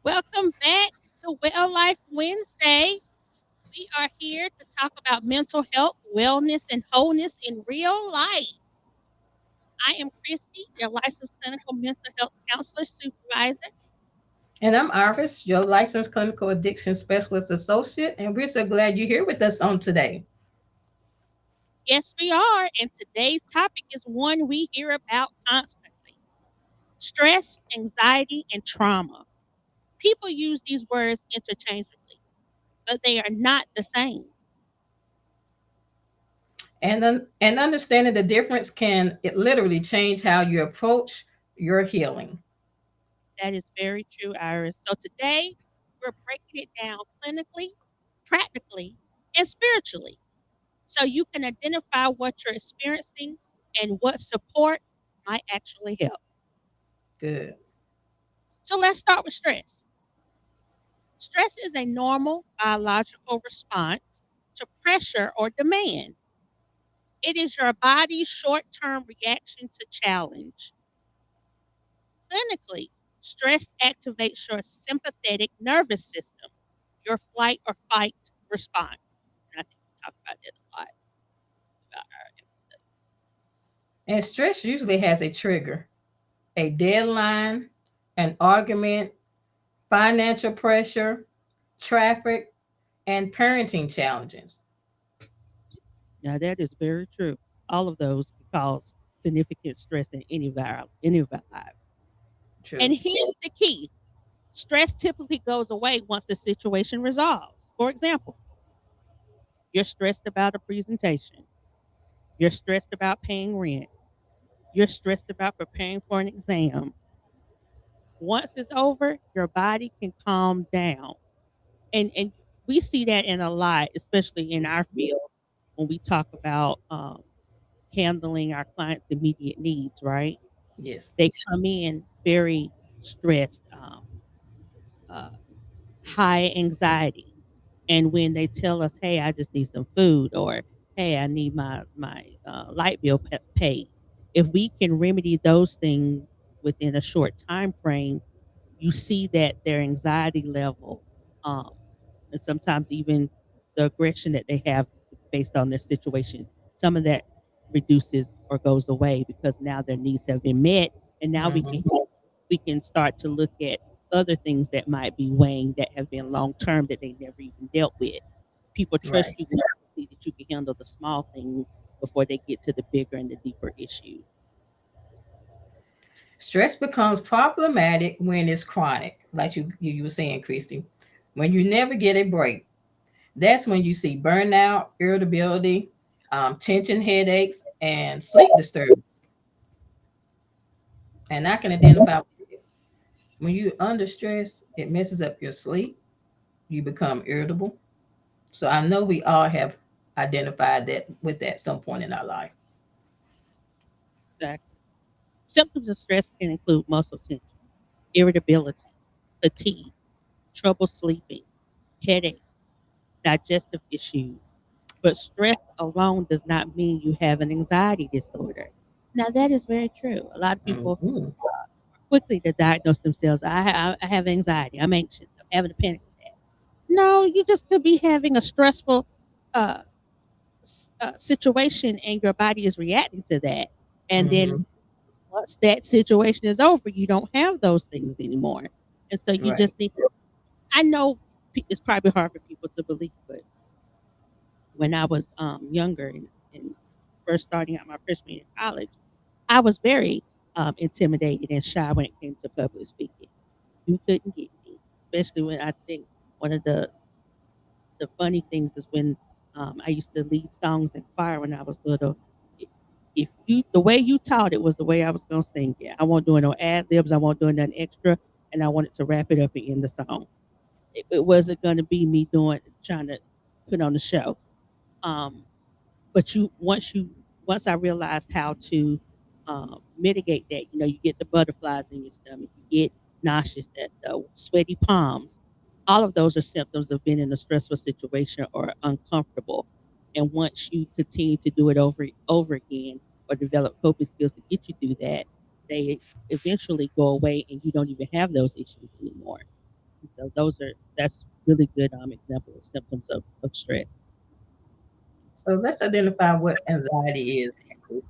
Welcome back to Well Life Wednesday. We are here to talk about mental health, wellness, and wholeness in real life. I am Christy, your licensed clinical mental health counselor supervisor. And I'm Iris, your licensed clinical addiction specialist associate, and we're so glad you're here with us on today. Yes, we are. And today's topic is one we hear about constantly: stress, anxiety, and trauma. People use these words interchangeably, but they are not the same. And understanding the difference can it literally change how you approach your healing. That is very true, Iris. So today we're breaking it down clinically, practically, and spiritually so you can identify what you're experiencing and what support might actually help. Good. So let's start with stress. Stress is a normal biological response to pressure or demand. It is your body's short term reaction to challenge. Clinically, stress activates your sympathetic nervous system, your flight or fight response. And I think we talk about that a lot about our episodes. And stress usually has a trigger, a deadline, an argument, financial pressure, traffic, and parenting challenges. Now that is very true. All of those can cause significant stress in any of our lives. True. And here's the key: stress typically goes away once the situation resolves. For example, you're stressed about a presentation, you're stressed about paying rent, you're stressed about preparing for an exam. Once it's over, your body can calm down. And we see that in a lot, especially in our field when we talk about handling our clients' immediate needs, right? Yes. They come in very stressed, uh, high anxiety. And when they tell us, "Hey, I just need some food," or "Hey, I need my light bill paid," if we can remedy those things within a short time frame, you see that their anxiety level, um, and sometimes even the aggression that they have based on their situation, some of that reduces or goes away because now their needs have been met, and now Hmm. we can start to look at other things that might be weighing that have been long term that they never even dealt with. People trust Right. you when they see that you can handle the small things before they get to the bigger and the deeper issues. Stress becomes problematic when it's chronic, like you were saying, Christy. When you never get a break, that's when you see burnout, irritability, tension headaches, and sleep disturbance. And I can identify when you're under stress, it messes up your sleep. You become irritable. So I know we all have identified that with that some point in our life. Exactly. Symptoms of stress can include muscle tension, irritability, fatigue, trouble sleeping, headaches, digestive issues. But stress alone does not mean you have an anxiety disorder. Now, that is very true. A lot of people Hmm. quickly to diagnose themselves. I have anxiety. I'm anxious. I'm having a panic attack. No, you just could be having a stressful uh, situation and your body is reacting to that. And then Hmm. once that situation is over, you don't have those things anymore. And so you Right. just need to, I know it's probably hard for people to believe, but when I was younger and first starting out my freshman year in college, I was very intimidated and shy when it came to public speaking. You couldn't get me, especially when I think one of the funny things is when I used to lead songs in choir when I was little. I- If you the way you taught it was the way I was gonna sing it. I wasn't doing no ad libs. I wasn't doing nothing extra, and I wanted to wrap it up and end the song. It wasn't gonna be me doing trying to put on the show. Um, but once I realized how to mitigate that, you get the butterflies in your stomach, you get nauseous, that sweaty palms. All of those are symptoms of being in a stressful situation or uncomfortable. And once you continue to do it over again or develop coping skills to get you through that, they eventually go away and you don't even have those issues anymore. And so that's really good example of symptoms of stress. So let's identify what anxiety is, then, Christy.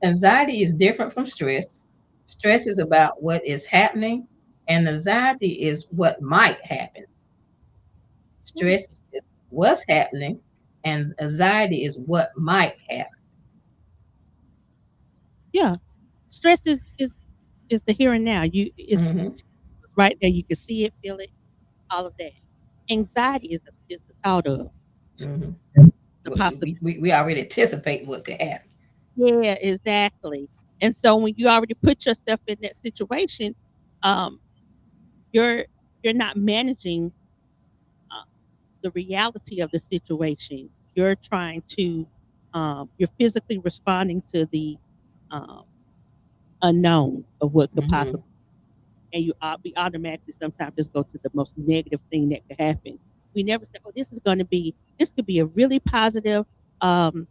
Anxiety is different from stress. Stress is about what is happening, and anxiety is what might happen. Mm, Stress is what's happening, and anxiety is what might happen. yeah, stress is the here and now. You is Hmm. right there. You can see it, feel it, all of that. Anxiety is the thought of Hmm. the possibility. We already anticipate what could happen. Yeah, exactly. And so when you already put yourself in that situation, um, you're you're not managing uh, the reality of the situation. You're trying to you're physically responding to the um, unknown of what could Hmm. possibly, and we automatically sometimes just go to the most negative thing that could happen. We never say, "Oh, this could be a really positive um,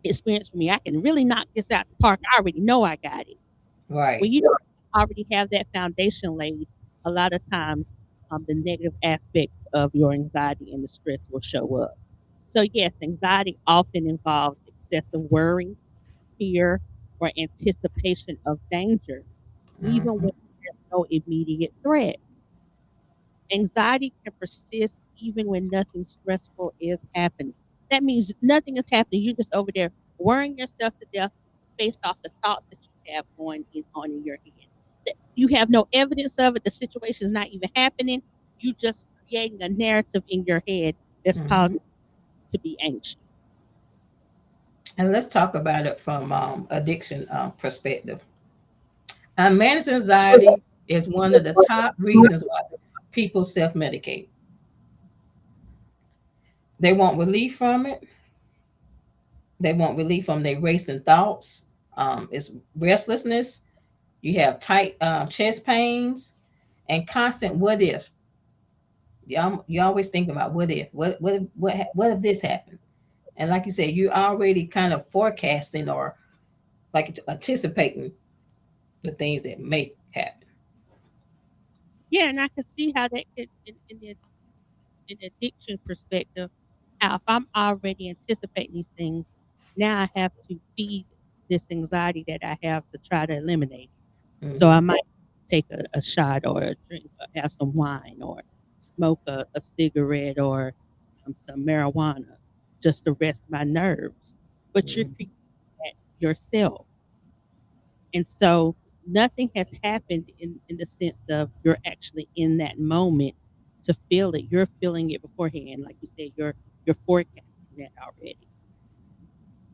experience for me. I can really knock this out the park. I already know I got it." Right. When you already have that foundation laid, a lot of times the negative aspects of your anxiety and the stress will show up. So, yes, anxiety often involves excessive worry, fear, or anticipation of danger, even Hmm. when there's no immediate threat. Anxiety can persist even when nothing stressful is happening. That means nothing is happening. You're just over there worrying yourself to death based off the thoughts that you have on in your head. You have no evidence of it. The situation is not even happening. You just creating a narrative in your head that's Hmm. causing you to be anxious. And let's talk about it from addiction perspective. Managed anxiety is one of the top reasons why people self-medicate. They want relief from it. They want relief from their racing thoughts. It's restlessness. You have tight chest pains and constant what if. You always think about what if, what if this happened? And like you said, you already kind of forecasting or like anticipating the things that may happen. Yeah, and I can see how that could, in addiction perspective, how if I'm already anticipating these things, now I have to feed this anxiety that I have to try to eliminate it. So Hmm. I might take a shot or a drink, or have some wine, or smoke a cigarette or some marijuana just to rest my nerves. But you're Hmm. creating that yourself. And so nothing has happened in the sense of you're actually in that moment to feel it. You're feeling it beforehand. Like you said, you're forecasting that already.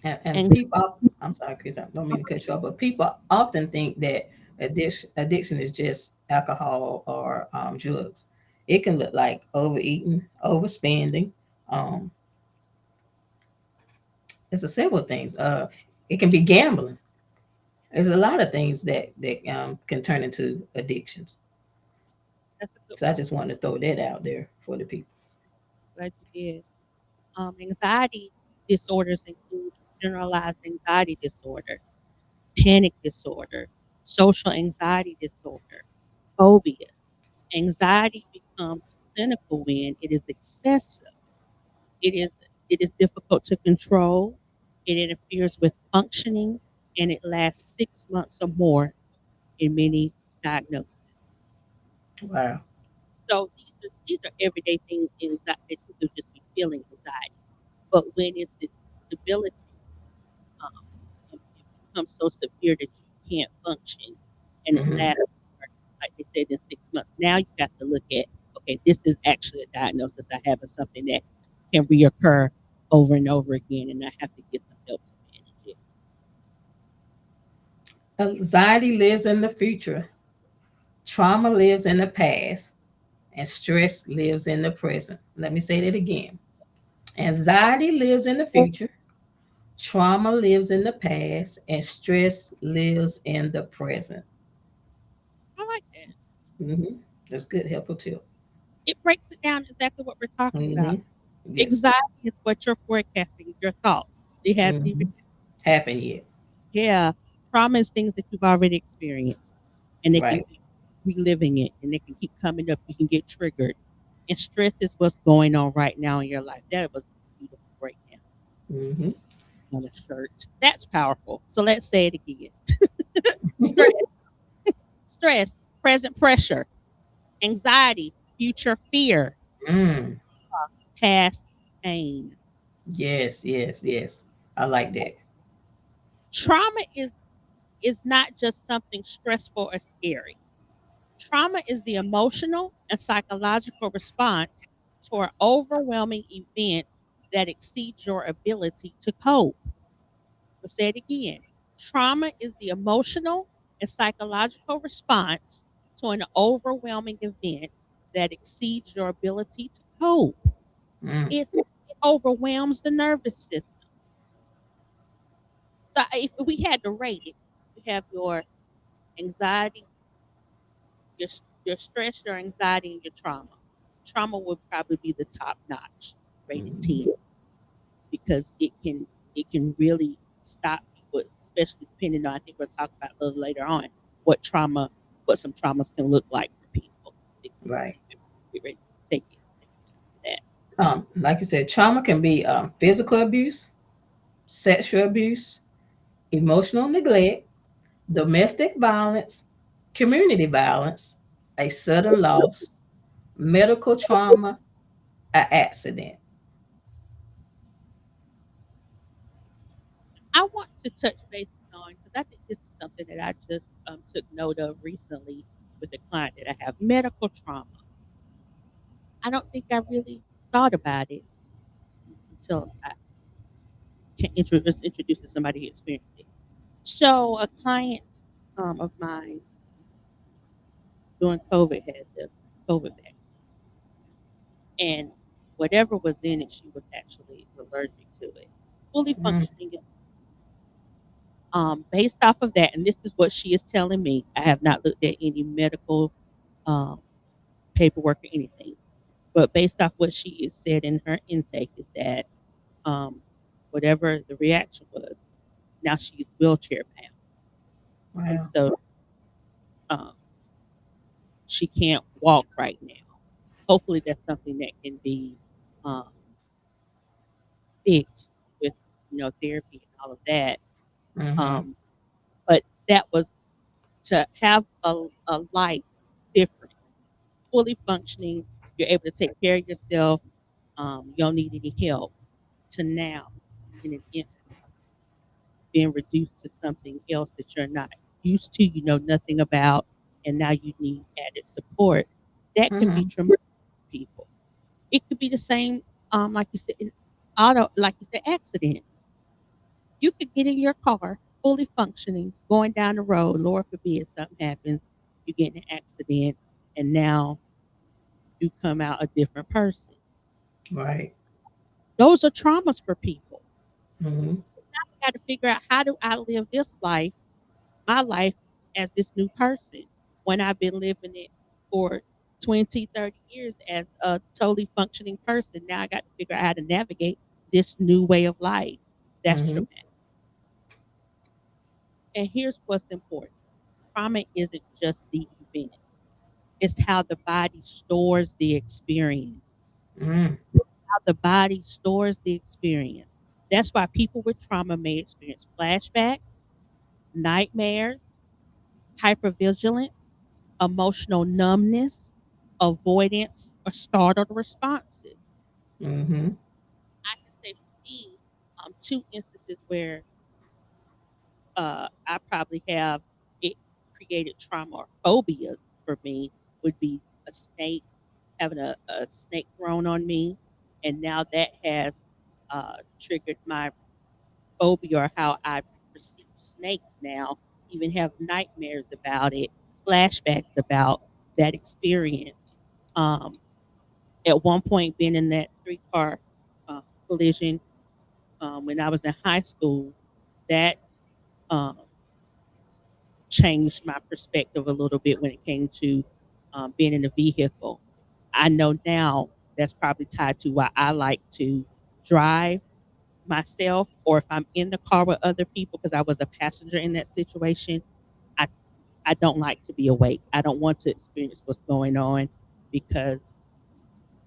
And And people, I'm sorry, Chris, I don't mean to cut you off, but people often think that addiction is just alcohol or drugs. It can look like overeating, overspending. Um, there's a several things. It can be gambling. There's a lot of things that can turn into addictions. that's a good So I point. just wanted to throw that out there for the people. Glad you did. Anxiety disorders include generalized anxiety disorder, panic disorder, social anxiety disorder, phobia. Anxiety becomes clinical when it is excessive. It is it is difficult to control. It interferes with functioning, and it lasts 6 months or more in many diagnoses. Wow. So these are everyday things that you could just be feeling anxiety. But when it's the debilitating, um, it becomes so severe that you can't function, and it Hmm. lasts, like they said, in 6 months. Now you have to look at, okay, this is actually a diagnosis. I have something that can reoccur over and over again, and I have to get some help to manage it. Anxiety lives in the future. Trauma lives in the past, and stress lives in the present. Let me say that again. Anxiety lives in the future, trauma lives in the past, and stress lives in the present. I like that. Hmm. That's good, helpful tip. It breaks it down exactly what we're talking Hmm. about. Yes. Anxiety is what you're forecasting, your thoughts. It hasn't even, Hmm. Happen yet? yeah. Trauma is things that you've already experienced, and they can Right. be reliving it, and it can keep coming up. You can get triggered. And stress is what's going on right now in your life. That was a beautiful breakdown Mm-hmm. on a shirt. That's powerful. So let's say it again. Stress, stress, present pressure, anxiety, future fear, Mm. past pain. Yes, yes, yes. I like that. Trauma is not just something stressful or scary. Trauma is the emotional and psychological response to an overwhelming event that exceeds your ability to cope. We'll say it again. Trauma is the emotional and psychological response to an overwhelming event that exceeds your ability to cope. Mm. It overwhelms the nervous system. So if we had to rate it, you have your anxiety, your your stress, your anxiety, and your trauma. Trauma would probably be the top notch, rated Mm-hmm. 10, because it can really stop people, especially depending on, I think we'll talk about a little later on what trauma, what some traumas can look like for people. Right. Get ready to take it after Like you said, trauma can be physical abuse, sexual abuse, emotional neglect, domestic violence, community violence, a sudden loss, medical trauma, an accident. that. I want to touch bases on, because I think this is something that I just took note of recently with a client that I have, medical trauma. I don't think I really thought about it until I was introduced to somebody who experienced it. So a client of mine during COVID had the COVID vaccine, and whatever was in it, she was actually allergic to it. Fully Mm, functioning, based off of that, and this is what she is telling me. I have not looked at any medical um, paperwork or anything, but based off what she has said in her intake is that um, whatever the reaction was, now she's wheelchair bound, and wow. so um, she can't walk right now. Hopefully, that's something that can be um, fixed with therapy and all of that. Mm-hmm. Um, but that was to have a life different, fully functioning. You're able to take care of yourself. You don't need any help. To now, in an instant, being reduced to something else that you're not used to, you know nothing about, and now you need added support. That can be Mm-hmm. traumatic for people. It could be the same, like you said, in like you said, accidents. You could get in your car, fully functioning, going down the road. Lord forbid something happens, you get in an accident, and now you come out a different person. Right. Those are traumas for people. Mm-hmm. Now I got to figure out, how do I live this life, my life, as this new person, when I've been living it for 20, 30 years as a totally functioning person. Now I got to figure out how to navigate this new way of life. That's Mm-hmm. traumatic. And here's what's important: trauma isn't just the event, it's how the body stores the experience. Mm. How the body stores the experience. That's why people with trauma may experience flashbacks, nightmares, hypervigilance, emotional numbness, avoidance, or startled responses. Mm-hmm. I can say for me, two instances where I probably have it created trauma or phobias for me would be a snake, having a snake thrown on me, and now that has triggered my phobia, or how I perceive snakes now, even have nightmares about it, flashbacks about that experience. Um, at one point, being in that three-car collision when I was in high school, that um, changed my perspective a little bit when it came to being in a vehicle. I know now that's probably tied to why I like to drive myself, or if I'm in the car with other people, because I was a passenger in that situation. I I don't like to be awake. I don't want to experience what's going on because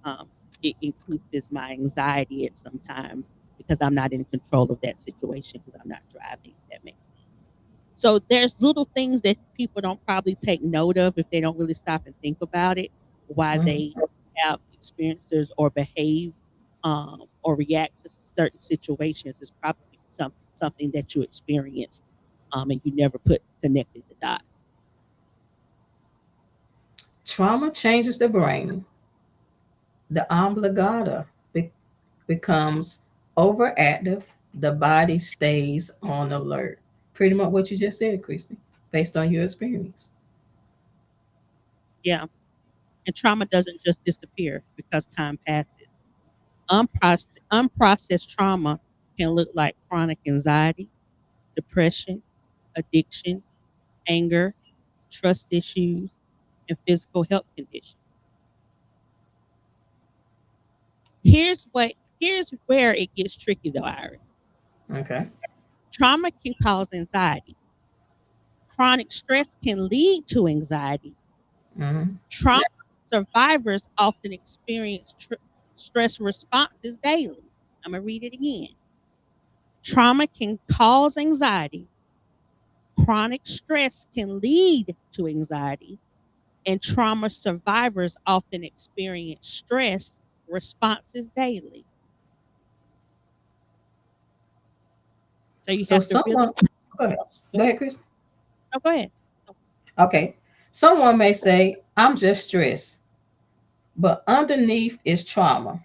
um, it increases my anxiety at sometimes because I'm not in control of that situation because I'm not driving. If that makes sense. So there's little things that people don't probably take note of if they don't really stop and think about it, why they Mhm. have experiences or behave or react to certain situations is probably something that you experienced and you never put connected the dots. Trauma changes the brain. The amygdala becomes overactive. The body stays on alert. Pretty much what you just said, Christy, based on your experience. Yeah. And trauma doesn't just disappear because time passes. Unprocessed trauma can look like chronic anxiety, depression, addiction, anger, trust issues, and physical health conditions. Here's what here's where it gets tricky though, Iris. Okay. Trauma can cause anxiety. Chronic stress can lead to anxiety. Hmm. Trauma survivors often experience stress responses daily. I'm going to read it again. Trauma can cause anxiety. Chronic stress can lead to anxiety, and trauma survivors often experience stress responses daily. So you So have to really someone, go ahead. go Go ahead. ahead, Christy. No, go ahead. Okay. Someone may say, I'm just stressed, but underneath is trauma.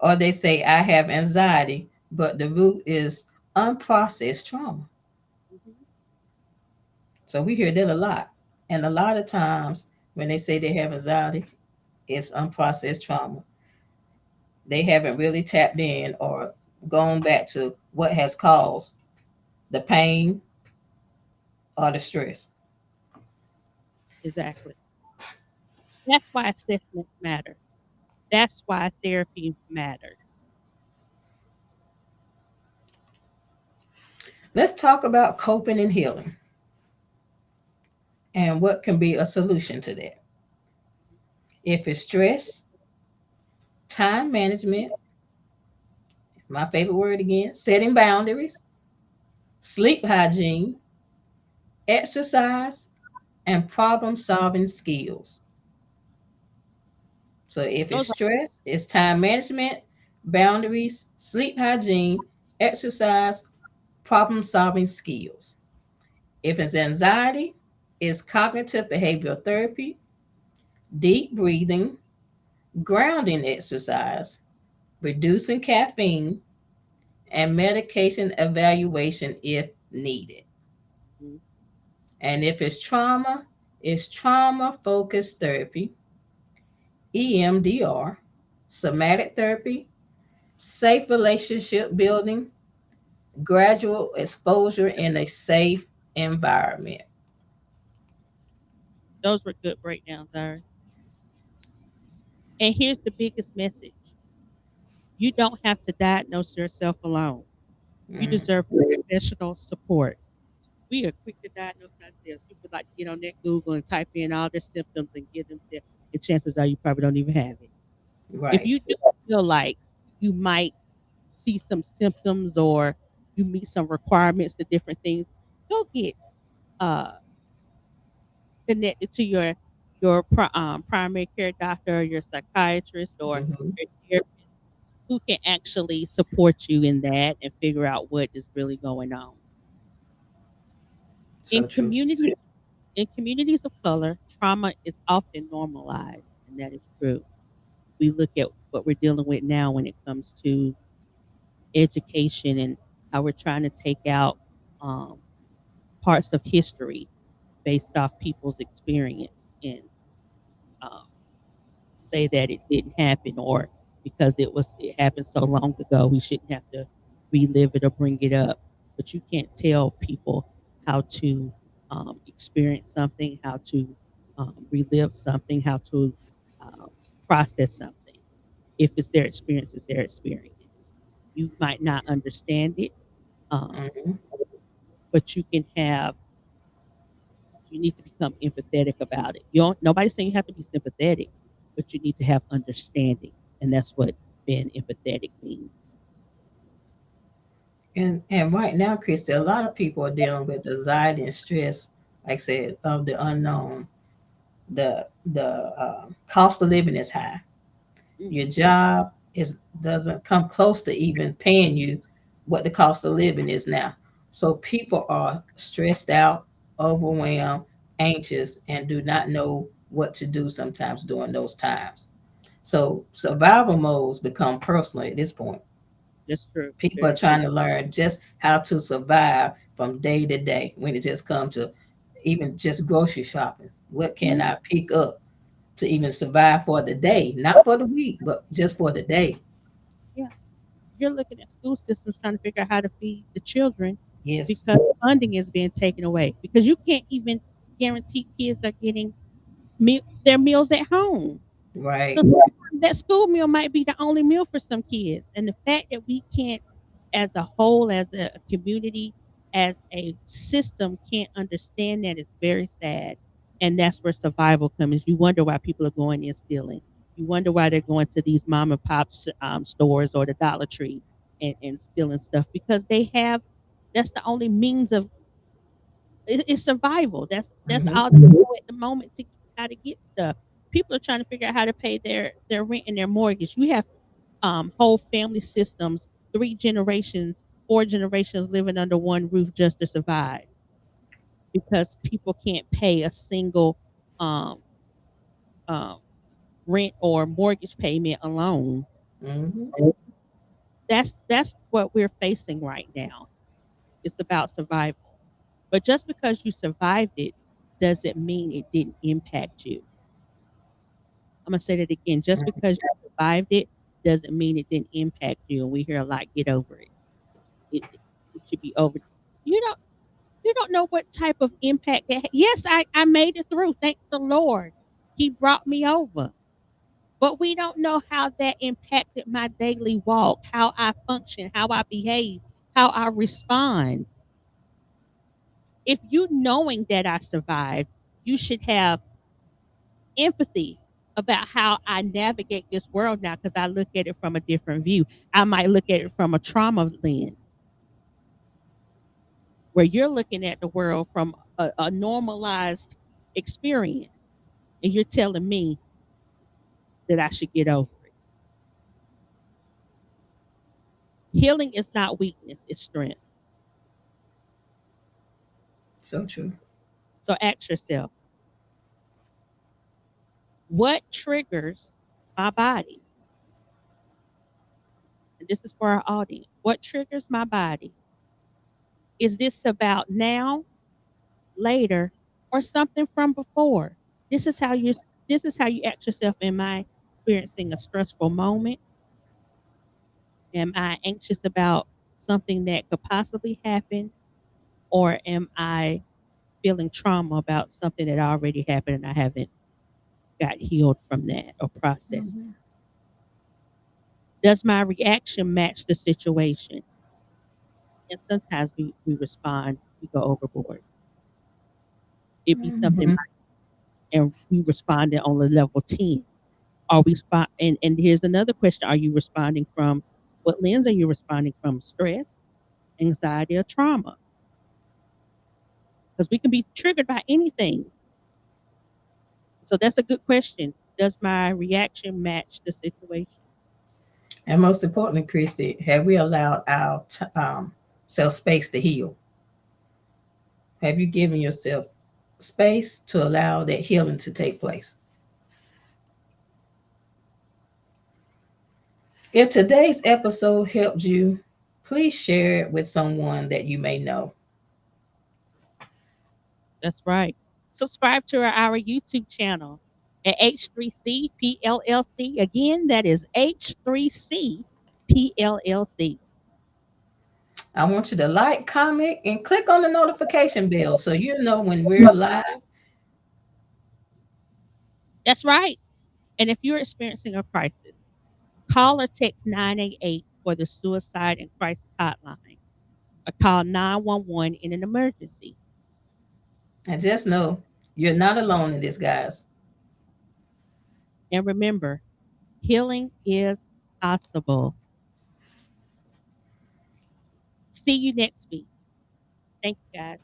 Or they say, I have anxiety, but the root is unprocessed trauma. Mhm. So we hear that a lot. And a lot of times when they say they have anxiety, it's unprocessed trauma. They haven't really tapped in or gone back to what has caused the pain or the stress. Exactly. That's why assessments matter. That's why therapy matters. Let's talk about coping and healing and what can be a solution to that. If it's stress, time management, my favorite word again, setting boundaries, sleep hygiene, exercise, and problem solving skills. So if it's Those are stress, it's time management, boundaries, sleep hygiene, exercise, problem solving skills. If it's anxiety, it's cognitive behavioral therapy, deep breathing, grounding exercise, reducing caffeine, and medication evaluation if needed. mhm. And if it's trauma focused therapy, EMDR, somatic therapy, safe relationship building, gradual exposure in a safe environment. Those were good breakdowns, Iris. And here's the biggest message: you don't have to diagnose yourself alone. You Mm, deserve professional support. We are quick to diagnose ourselves. People like to get on that Google and type in all their symptoms and give themselves, and chances are you probably don't even have it. If right. you do feel like you might see some symptoms or you meet some requirements to different things, go get uh, connected to your primary care doctor, or your psychiatrist, or Hmm. your therapist who can actually support you in that and figure out what is really going on. In So true. community in communities of color, trauma is often normalized, and that is true. We look at what we're dealing with now when it comes to education and how we're trying to take out um, parts of history based off people's experience and um, say that it didn't happen or because it happened so long ago we shouldn't have to relive it or bring it up. But you can't tell people how to experience something, how to relive something, how to um, process something. If it's their experience, it's their experience. You might not understand it, um, Hmm. but you can have You need to become empathetic about it. You don't, nobody's saying you have to be sympathetic, but you need to have understanding, and that's what being empathetic means. And right now, Christy, a lot of people are dealing with anxiety and stress, like I said, of the unknown. The cost of living is high. Your Hmm. job is doesn't come close to even paying you what the cost of living is now. So people are stressed out, overwhelmed, anxious, and do not know what to do sometimes during those times. So survival modes become personal at this point. That's true. People are Very true. trying to learn just how to survive from day to day when it just comes to even just grocery shopping. What can Mhm. I pick up to even survive for the day? Not for the week, but just for the day. Yeah. You're looking at school systems trying to figure out how to feed the children Yes, because funding is being taken away. Because you can't even guarantee kids are getting their meals at home. So right. sometimes that school meal might be the only meal for some kids. And the fact that we can't, as a whole, as a community, as a system, can't understand that is very sad. And that's where survival comes. You wonder why people are going and stealing. You wonder why they're going to these mom and pop stores or the Dollar Tree and stealing stuff because they have. That's the only means of it's survival. That's Hmm. all they know at the moment to how to get stuff. People are trying to figure out how to pay their rent and their mortgage. You have whole family systems, 3 generations, 4 generations living under one roof just to survive because people can't pay a single um, um, rent or mortgage payment alone. Hmm. That's what we're facing right now. It's about survival. But just because you survived it doesn't mean it didn't impact you. I'm gonna say that again. Just because you survived it doesn't mean it didn't impact you. And we hear a lot, get over it. It should be over. You don't you don't know what type of impact that. Yes, I made it through. Thank the Lord. He brought me over. But we don't know how that impacted my daily walk, how I function, how I behave, how I respond. If you knowing that I survived, you should have empathy about how I navigate this world now because I look at it from a different view. I might look at it from a trauma lens where you're looking at the world from a normalized experience and you're telling me that I should get over it. Healing is not weakness, it's strength. So true. So ask yourself, what triggers my body? And this is for our audience. What triggers my body? Is this about now, later, or something from before? This is how you this is how you ask yourself, am I experiencing a stressful moment? Am I anxious about something that could possibly happen? Or am I feeling trauma about something that already happened and I haven't got healed from that or processed? Hmm. Does my reaction match the situation? And sometimes we respond, we go overboard. It be something Hmm. and we responded on the level 10. Are we and here's another question. Are you responding from what lens are you responding from? Stress, anxiety, or trauma? Because we can be triggered by anything. So that's a good question. Does my reaction match the situation? And most importantly, Christy, have we allowed our self space to heal? Have you given yourself space to allow that healing to take place? If today's episode helped you, please share it with someone that you may know. That's right. Subscribe to our YouTube channel at H3C PLLC. Again, that is H3C PLLC. I want you to like, comment, and click on the notification bell so you know when we're live. That's right. And if you're experiencing a crisis, call or text 988 for the suicide and crisis hotline or call 911 in an emergency. And just know you're not alone in this, guys. And remember, healing is possible. See you next week. Thank you, guys.